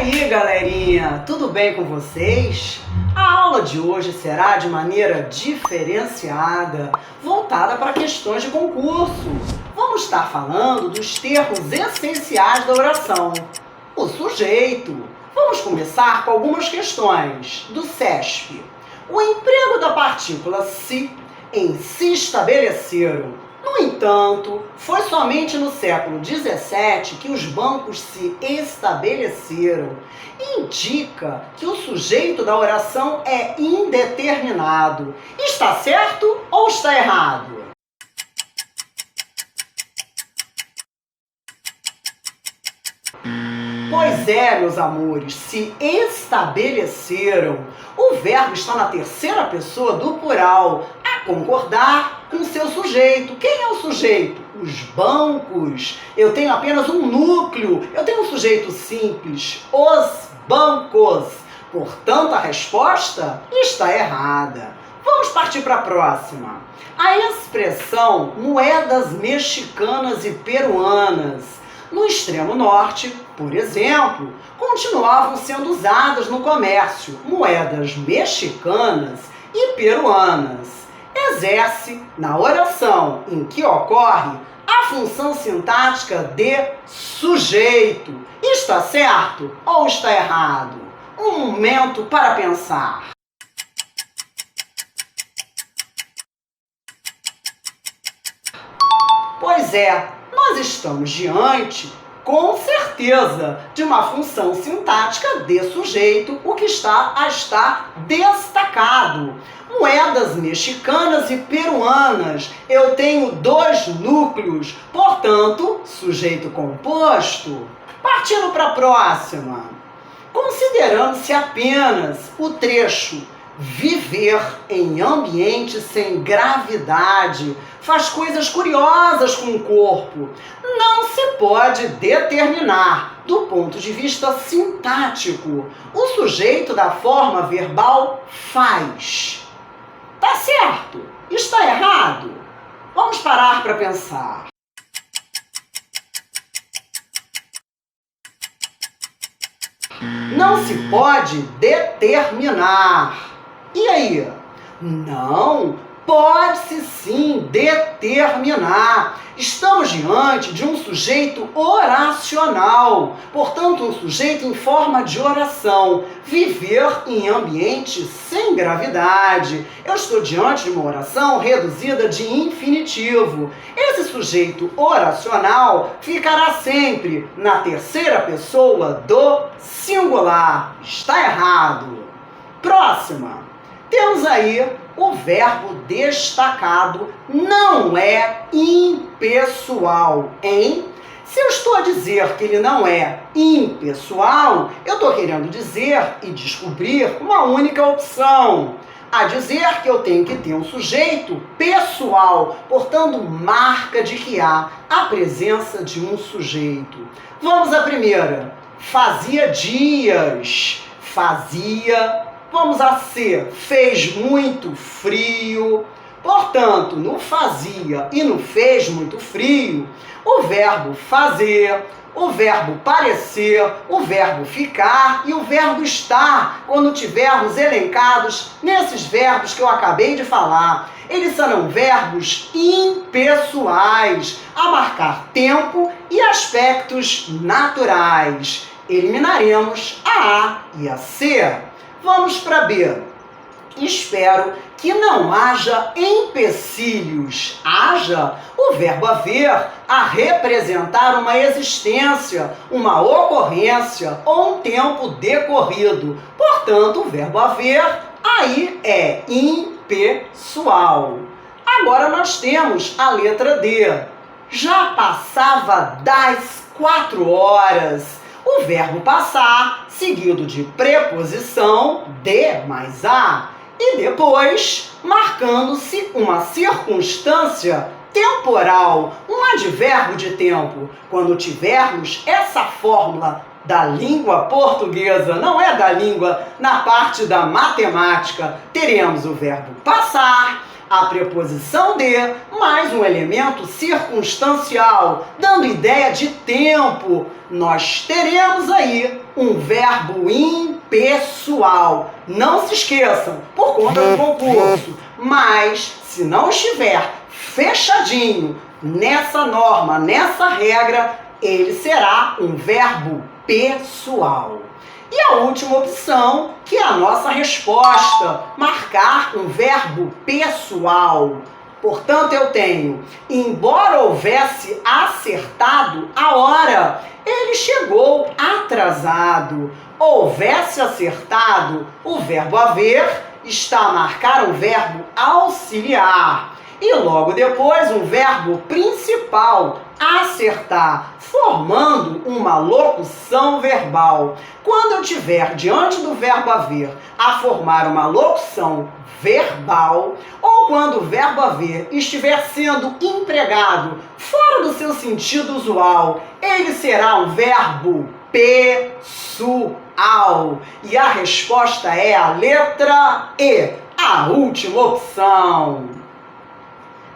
aí, galerinha, tudo bem com vocês? A aula de hoje será de maneira diferenciada, voltada para questões de concurso. Vamos estar falando dos termos essenciais da oração. O sujeito. Vamos começar com algumas questões do CESP. O emprego da partícula se em se estabeleceram. No entanto, foi somente no século XVII que os bancos se estabeleceram. Indica que o sujeito da oração é indeterminado. Está certo ou está errado? Pois é, meus amores, se estabeleceram. O verbo está na terceira pessoa do plural, a concordar com seu sujeito. Quem é o sujeito? Os bancos. Eu tenho apenas um núcleo, eu tenho um sujeito simples, os bancos. Portanto, a resposta está errada. Vamos partir para a próxima. A expressão moedas mexicanas e peruanas. No extremo norte, por exemplo, continuavam sendo usadas no comércio moedas mexicanas e peruanas. Exerce, na oração em que ocorre, a função sintática de sujeito. Está certo ou está errado? Um momento para pensar. Pois é, nós estamos diante, com certeza, de uma função sintática de sujeito, o que está destacado. Moedas mexicanas e peruanas. Eu tenho dois núcleos, portanto, sujeito composto. Partindo para a próxima. Considerando-se apenas o trecho viver em ambiente sem gravidade, faz coisas curiosas com o corpo. Não se pode determinar, do ponto de vista sintático, o sujeito da forma verbal faz. Tá certo? Está errado? Vamos parar para pensar. Não se pode determinar. E aí? Não, pode-se sim determinar. Estamos diante de um sujeito oracional, portanto, um sujeito em forma de oração. Viver em ambiente sem gravidade. Eu estou diante de uma oração reduzida de infinitivo. Esse sujeito oracional ficará sempre na terceira pessoa do singular. Está errado. Próxima. Temos aí o verbo destacado, não é impessoal, hein? Se eu estou a dizer que ele não é impessoal, eu estou querendo dizer e descobrir uma única opção. A dizer que eu tenho que ter um sujeito pessoal, portanto, marca de que há a presença de um sujeito. Vamos à primeira. Fazia dias. Fazia. Vamos a ser, fez muito frio. Portanto, no fazia e no fez muito frio, o verbo fazer, o verbo parecer, o verbo ficar e o verbo estar, quando tivermos elencados nesses verbos que eu acabei de falar. Eles serão verbos impessoais, a marcar tempo e aspectos naturais. Eliminaremos a A e a C. Vamos para B. Espero que não haja empecilhos. Haja o verbo haver a representar uma existência, uma ocorrência ou um tempo decorrido. Portanto, o verbo haver aí é impessoal. Agora nós temos a letra D. Já passava das 4 horas. O verbo passar, seguido de preposição de mais a, e depois marcando-se uma circunstância temporal, um advérbio de tempo. Quando tivermos essa fórmula da língua portuguesa, não é da língua, na parte da matemática, teremos o verbo passar, a preposição de, mais um elemento circunstancial, dando ideia de tempo. Nós teremos aí um verbo impessoal. Não se esqueçam, por conta do concurso. Mas, se não estiver fechadinho nessa norma, nessa regra, ele será um verbo pessoal. E a última opção, que é a nossa resposta, marcar um verbo pessoal. Portanto, eu tenho, embora houvesse acertado a hora, ele chegou atrasado. Houvesse acertado, o verbo haver está a marcar um verbo auxiliar. E logo depois um verbo principal, acertar, formando uma locução verbal. Quando eu tiver diante do verbo haver a formar uma locução verbal, ou quando o verbo haver estiver sendo empregado fora do seu sentido usual, ele será um verbo pessoal. E a resposta é a letra E, a última opção.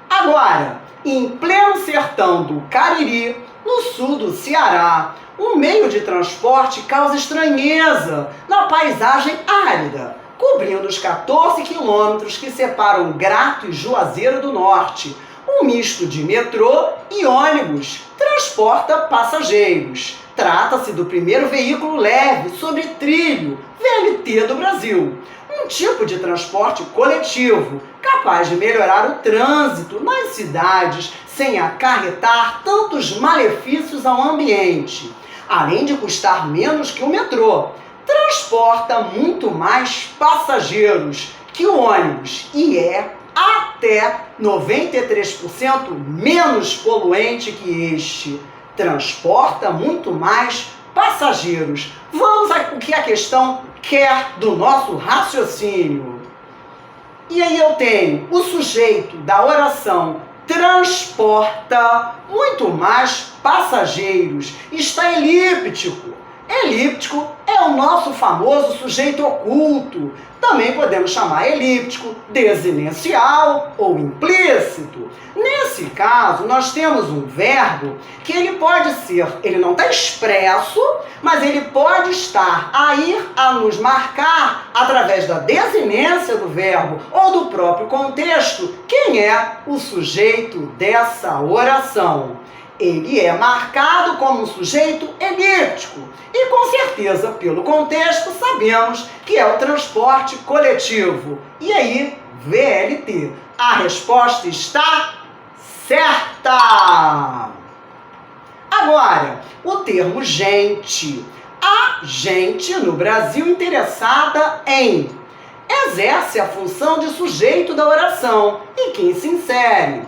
Agora, em pleno sertão do Cariri, no sul do Ceará, um meio de transporte causa estranheza na paisagem árida, cobrindo os 14 quilômetros que separam Grato e Juazeiro do Norte. Um misto de metrô e ônibus transporta passageiros. Trata-se do primeiro veículo leve sobre trilho, VLT do Brasil. Um tipo de transporte coletivo, capaz de melhorar o trânsito nas cidades sem acarretar tantos malefícios ao ambiente. Além de custar menos que o metrô, transporta muito mais passageiros que o ônibus e é até 93% menos poluente que este. Transporta muito mais passageiros. Vamos ao que a questão quer do nosso raciocínio. E aí eu tenho o sujeito da oração transporta muito mais passageiros. Está elíptico. Elíptico é o nosso famoso sujeito oculto. Também podemos chamar elíptico, desinencial ou implícito. Nesse caso, nós temos um verbo que ele não está expresso, mas ele pode estar a ir a nos marcar, através da desinência do verbo ou do próprio contexto, quem é o sujeito dessa oração. Ele é marcado como um sujeito elíptico. E com certeza, pelo contexto, sabemos que é o transporte coletivo. E aí, VLT. A resposta está certa! Agora, o termo gente. A gente no Brasil interessada em exerce a função de sujeito da oração e quem se insere.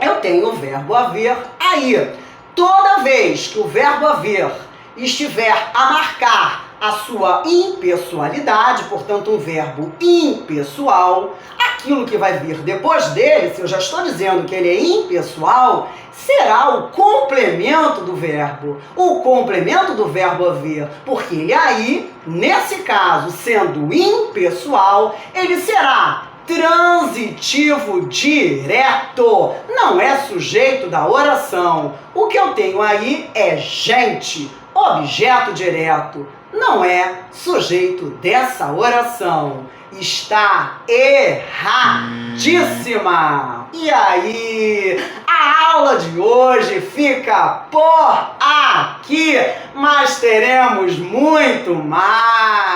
Eu tenho o verbo haver aí. Toda vez que o verbo haver estiver a marcar a sua impessoalidade, portanto um verbo impessoal, aquilo que vai vir depois dele, se eu já estou dizendo que ele é impessoal, será o complemento do verbo. O complemento do verbo haver, porque ele aí, nesse caso, sendo impessoal, ele será transitivo direto, não é sujeito da oração. O que eu tenho aí é gente, objeto direto, não é sujeito dessa oração. Está erradíssima. E aí, a aula de hoje fica por aqui, mas teremos muito mais.